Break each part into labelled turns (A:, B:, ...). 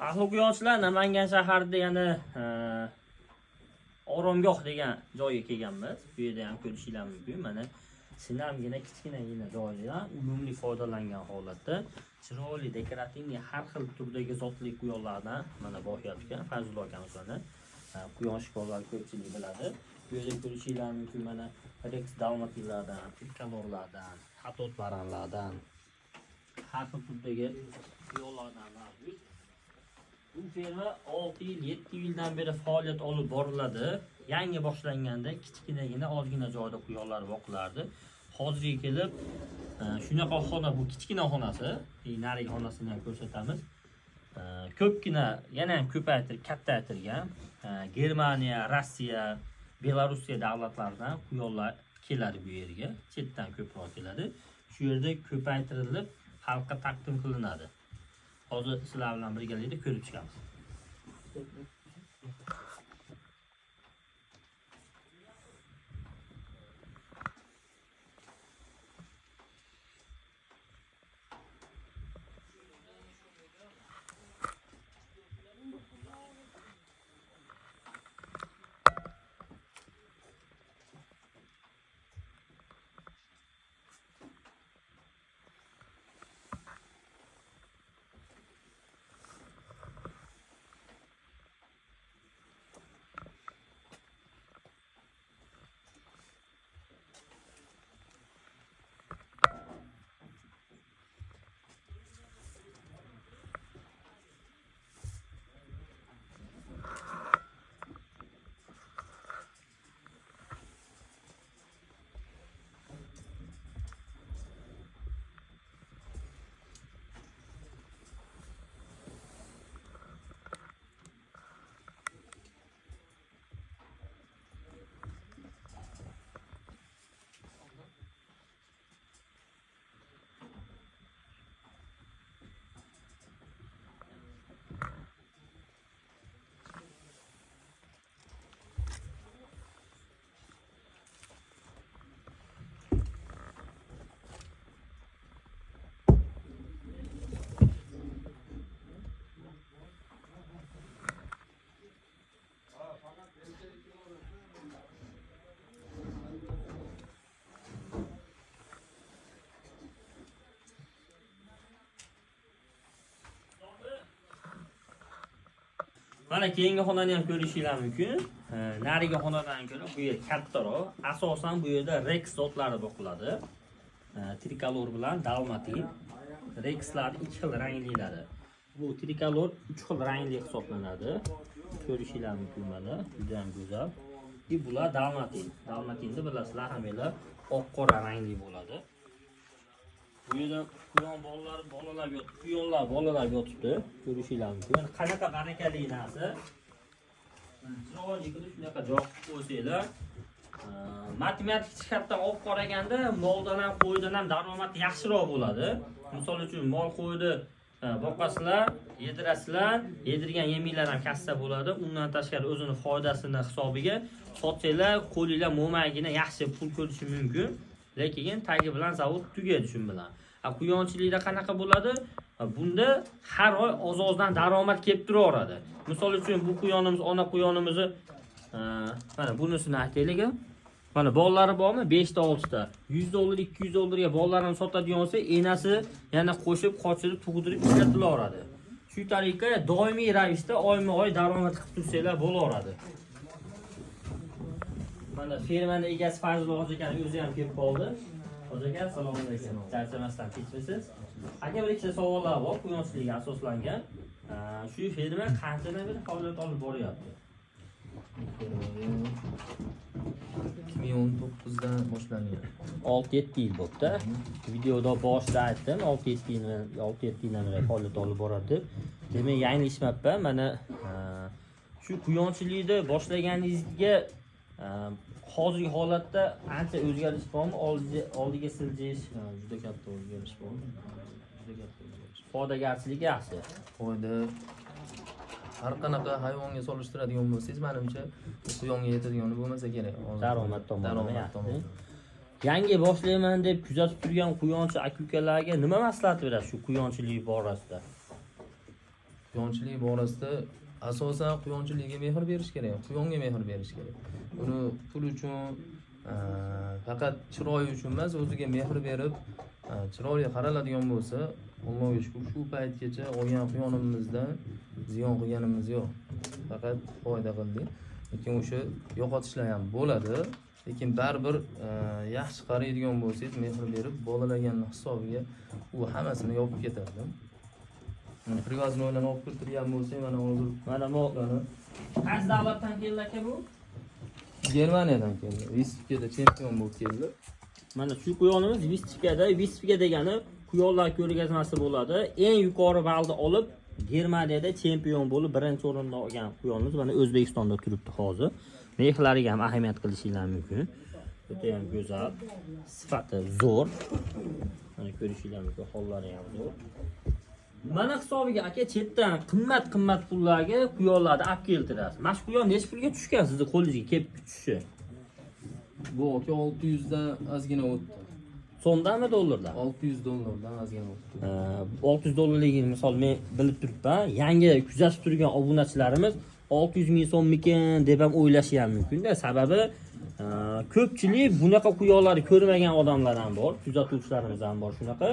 A: Ahli quyonchilar Namangan shahrida yana oromgoh degan joyga kelganmiz. Bu yerda ham ko'rishinglar mumkin. Mana sinamgina kichkinagina joydan unumli foydalangan holatda chiroyli dekorativniy har xil turdagi zotli quyonlardan mana boyayotgan Fazlullo akamiz mana quyon shkollar ko'pchilik biladi. Bu yerda ko'rishinglar mumkin mana Rex dalmatillardan, trikolorlardan, xatot baranlardan har xil turdagi quyonlardan mavjud. Bu ferma 6 yil, 7 yildan beri faoliyat olib boriladi. Yangi boshlanganda kichkinagina ozgina joyda quyonlar boqilardi. Hozirga kelib shunaqa xona, bu kichkina xonasi, narigi xonasini ham ko'rsatamiz. Ko'pgina yana ham ko'paytirib, kattaytirgan. Germaniya, Rossiya, Belorussiya davlatlaridan quyonlar keladi bu yerga. Chetdan ko'proq keladi. Shu yerda ko'paytirilib, xalqqa taqdim qilinadi. Hozir sizlar bilan birgalikda ko'rib chiqamiz. Mana keyingi xonani ham ko'rishinglar mumkin. Narigi xonadan ko'ra bu yer kattaroq. Asosan bu yerda Rex zotlari boqiladi. Trikolor bilan dalmatin. Rexlar ikki xil ranglilari. Bu trikolor 3 xil rangli hisoblanadi. Ko'rishinglar mumkin mana. Juda ham go'zal. Bular dalmatin. Dalmatinni bilasizlar, hammalar oq-qora rangli bo'ladi. Bu yerda quyon bolalar yotibdi. Ko'rishinglar mumkin. Qanaqa barakali narsa. Chiroyli qilib shunaqa joy qo'ysanglar, matematik jihatdan olib qaraganda moldan ham qo'ydan ham daromad yaxshiroq bo'ladi. Misol uchun mol qo'yni boqasizlar, yedirasizlar, yedirgan yeminglar ham kassa bo'ladi. Undan tashqari o'zini foydasini hisobiga sotsanglar, qo'linglar mo'magina yaxshi pul ko'rishi mumkin. Lekin tagi bilan zavod tugaydi shu bilan. Quyonchilikda qanaqa bo'ladi? Bunda har oy oz-ozdan daromad kelib turaveradi. Misol uchun bu quyonimiz, ona quyonimizni mana bunisini aytaylik. Mana bolalari bormi? 5 ta 6 ta. 100 dollar, 200 dollarga bolalarini sotadigan bo'lsa, enasi yana qo'shib, qochirib, tug'dirib ishlatilaveradi. Shu tariqa doimiy ravishda oyma-oy daromad qilib tursanglar bo'laveradi. Mana fermani egasi Fazlullo akaning o'zi ham kelib qoldi. Ho'jaga assalomu alaykum. Charchamasdan kechmisiz? Aka bir ikkita savollar bor, quyonchilikka asoslangan. Shu ferma qanchadan beri faoliyat olib boryapti?
B: 2019dan boshlangan.
A: 6-7 yil bo'ldi. Videoda boshida aytdim, 6-7 yildan beri faoliyat olib boradi. Demak, yanglishmabman. Mana shu quyonchilikni boshlaganingizga hozirgi holatda ancha o'zgarish bormi? Oldiga siljish,
B: Juda katta o'zgarish bor. Juda katta o'zgarish.
A: foydagarchiligi yaxshi.
B: Foyda har qanaqa hayvonga solishtiradigan bo'lsangiz, menimcha quyonga yetadigan bo'lmasa kerak.
A: Daromad tomoni
B: yaxshi.
A: Yangi boshlayman deb kuzatib turgan quyonchi aka-ukalarga nima maslahat berasiz shu quyonchilik borasida?
B: quyonchilik borasida asosan quyonchilikka mehr berish kerak, quyonga mehr berish kerak. Uni pul uchun faqat chiroyi uchun emas, o'ziga mehr berib, chiroyli qaraladigan bo'lsa, Allohga shukr, shu paytgacha olgan quyonimizdan ziyon qilganimiz yo'q. Faqat foyda qildik. Lekin o'sha yo'qotishlar ham bo'ladi. Lekin baribir yaxshi qaraydigan bo'lsangiz, mehr berib, bolalaganning hisobiga u hammasini yopib ketadi. Mana privoznoylarni olib kirtirgan bo'lsak, mana hozir
A: Mana bu qaysi davlatdan keldi aka bu?
B: Germaniyadan keldi. Vistikada chempion bo'lib keldi.
A: Mana shu quyonimiz Vistika degani quyonlar ko'rgazmasi bo'ladi. Eng yuqori ballni olib Germaniyada chempion bo'lib birinchi o'rinda olgan quyonimiz mana O'zbekistonda turibdi hozir. Mexlariga ham ahamiyat qilishingiz mumkin. Juda ham go'zal, sifati zo'r. Mana ko'rishingiz mumkin, hollari ham zo'r. Mana hisobiga aka chetdan qimmat pullarga quyonlarni olib keltirasiz. Mana shu quyon necha pulga tushgan sizni qo'lingizga kelib tushishi?
B: Bu aka 600 dan ozgina o'tdi.
A: So'mdami, dollardan?
B: 600 dollardan ozgina o'tdi.
A: 600 dollarligini misol men bilib turibman. Yangi kuzatib turgan obunachilarimiz 600 ming so'mmikin deb ham o'ylashi ham mumkin-da. Sababi ko'pchilik bunaqa quyonlarni ko'rmagan odamlar ham bor, kuzatuvchilarimiz ham bor shunaqa.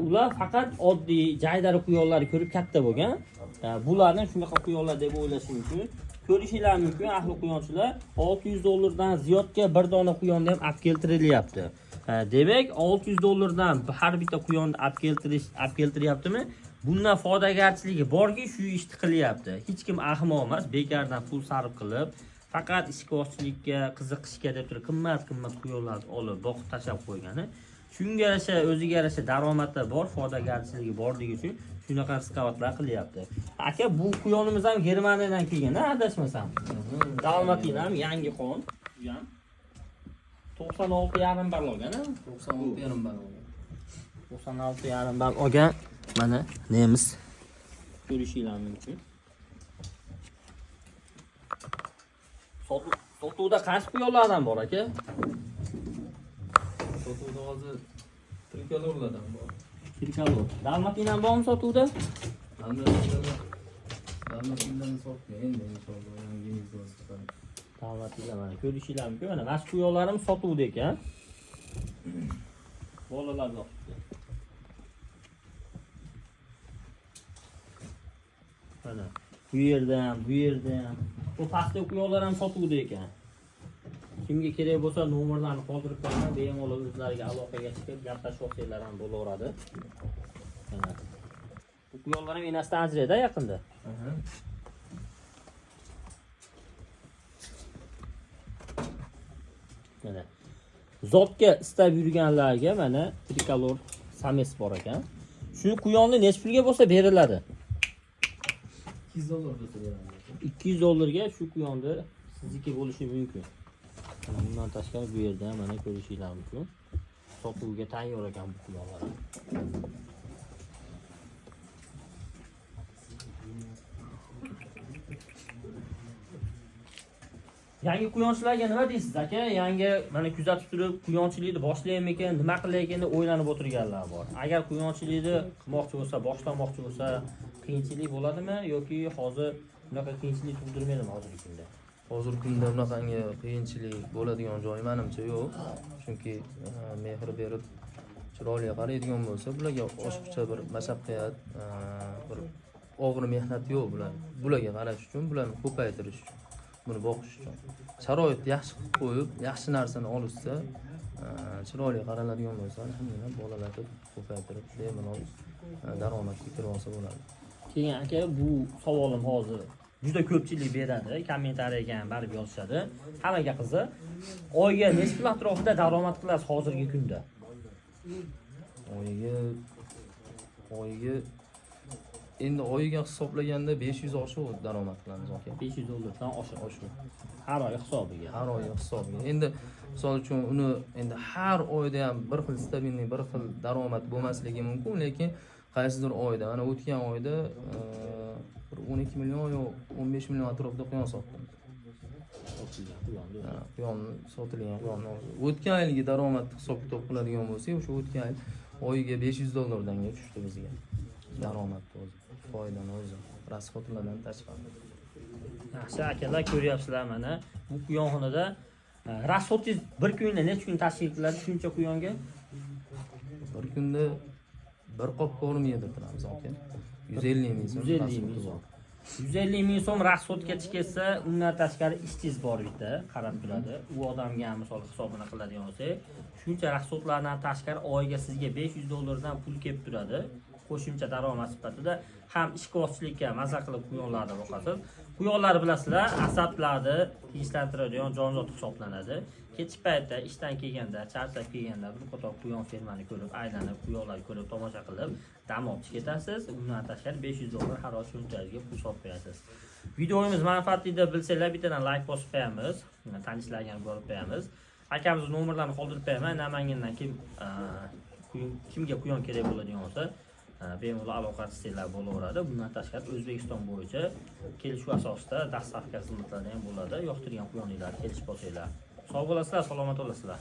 A: Ular faqat oddiy jaydari quyonlarni ko'rib katta bo'lgan. Bularni shunaqa quyonlar deb o'ylashi mumkin. Ko'rishingiz mumkin, ahli quyonchilar 600 dollardan ziyodga bir dona quyonni ham olib keltirilyapti. Demak, 600 dollardan har bitta quyonni olib keltiryaptimi? Bundan foydagarchiligi borki, shu ishni qilyapti. Hech kim ahmoq emas, bekardan pul sarf qilib, faqat ishqibozchilikka, qiziqishga deb turib qimmat quyonlarni olib, boqib tashlab qo'ygani. Shunga yarasha, o'ziga yarasha daromadi bor, foydagarchiligi borligi uchun shunaqa rizqovatlar qilyapti. Aka, bu quyonimiz ham Germaniyadan kelgan, adashmasam. Dalmatin ham yangi qon, bu ham 96,5 ball olgan,
B: 96,5 ball olgan.
A: 96,5 ball olgan. Mana nemis. Ko'rishingiz mumkin. Sotuvda qaysi quyonlardan bor aka?
B: Sotuvda hozir trikolorlardan bor.
A: Trikolor. Dalmatin ham bormi sotuvda?
B: Dalmatindan sotdi endi inshaalloh yangi mezbon.
A: Dalmatinlar mana ko'rishingiz mumkin. Mana mana shu quyonlarim sotuvda ekan. Bolalar yo'qdi. Mana bu yerda ham. Bu pastda quyonlar ham sotuvda ekan. Kimga kerak bo'lsa nomerlarni qoldirib qo'yaman, bemalol o'zlariga aloqaga chiqib gaplashib olsanglar ham bo'laveradi. Bu quyonlar ham enasidan ajraydi yaqinda. Mana zotga istab yurganlarga mana trikolor sames bor ekan. Shu quyonni necha pulga bo'lsa beriladi?
B: 200 dollar bo'lsa beradi.
A: 200 dollarga shu quyonni sizniki bo'lishi mumkin. Bundan tashqari bu yerda mana ko'rishingiz mumkin. Sotuvga tayyor ekan bu quyonlar. Yangi quyonchilarga nima deysiz aka? Yangi mana kuzatib turib quyonchilikni boshlaymikan, nima qilayotgan deb o'ylanib o'tirganlar bor. Agar quyonchilikni qilmoqchi bo'lsa, boshlamoqchi bo'lsa, qiyinchilik bo'ladimi yoki hozir bunaqa qiyinchilik tug'dirmaydimi hozirgi kunda?
B: Hozirgi kunda bunaqangi qiyinchilik bo'ladigan joyi menimcha yo'q. Chunki mehr berib chiroyli qaraydigan bo'lsa, bularga oshiqcha bir mashaqqat, bir og'ir mehnat yo'q bularga qarash uchun, bularni ko'paytirish uchun, buni boqish uchun. Sharoit yaxshi qilib qo'yib, yaxshi narsani olishsa, chiroyli qaraladigan bo'lsa, alhamdulillah bolalarni ko'paytirib, bemalol daromadga kirib olsa bo'ladi.
A: Keyin aka, bu savolim hozir juda ko'pchilik beradi, kommentariyaga ham barib yozishadi. Hammaga qiziq. Oyga necha pul atrofida daromad qilasiz hozirgi kunda?
B: Oyiga endi oyiga hisoblaganda 500 oshiq daromad qilamiz aka.
A: 500 dollardan oshiq. Har oy hisobiga.
B: Har oy hisobiga. Endi misol uchun uni endi har oyda ham bir xil stabilniy, bir xil daromad bo'lmasligi mumkin, lekin qaysidir oyda, ana o'tgan oyda 12 million yo 15 million atrofida quyon sotdim. Quyon sotilgan quyonni o'tgan yilgi daromad hisob kitob qiladigan bo'lsak, o'sha o'tgan yil oyiga 500 dollardan tushdi bizga daromad o'zi. foydani o'zi. Расходlardan tashqari.
A: Yaxshi akalar, ko'ryapsizlar mana bu quyonxonada rasxodingiz bir kunda necha kun tashkil qiladi shuncha quyonga?
B: Bir kunda bir qop ko'rim yedirtiramiz aka. 150 ming so'm.
A: 150 ming so'm. 150 ming so'm rasxodga chiqsa, undan tashqari ishchiz bor bitta, qarab turadi. U odamga ham misol hisobini qiladigan bo'lsak, shuncha rasxodlardan tashqari oyiga sizga $500 pul kelib turadi. Qo'shimcha daromad sifatida ham ishqibozchilikka maza qilib quyonlarni boqasiz. Quyonlar bilasizlar, asablarni tinchlantiradigan jonzot hisoblanadi. Kechki paytda ishdan kelganda, charchab kelganda bir qator quyon fermani ko'rib, aylanib, quyonlar ko'rib, tomosha qilib, dam olib ketasiz. Undan tashqari $500 har oy cho'ntagiga pul solib qo'yasiz. Videomiz manfaatli deb bilsanglar, bittadan like bosib qo'yamiz. Tanishlarga ham ko'rib qo'yamiz. Akamiz nomerlarini qoldirib qo'yaman. Namangandan kimga quyon kerak bo'ladigan bo'lsa, bemalol aloqa qilsanglar bo'laveradi. Bundan tashqari O'zbekiston bo'yicha kelishuv asosida dastavka xizmatlari ham bo'ladi. Yoqtirgan quyoninglar kelishib olsanglar. Sog' bo'lasizlar, salomat bo'lasizlar.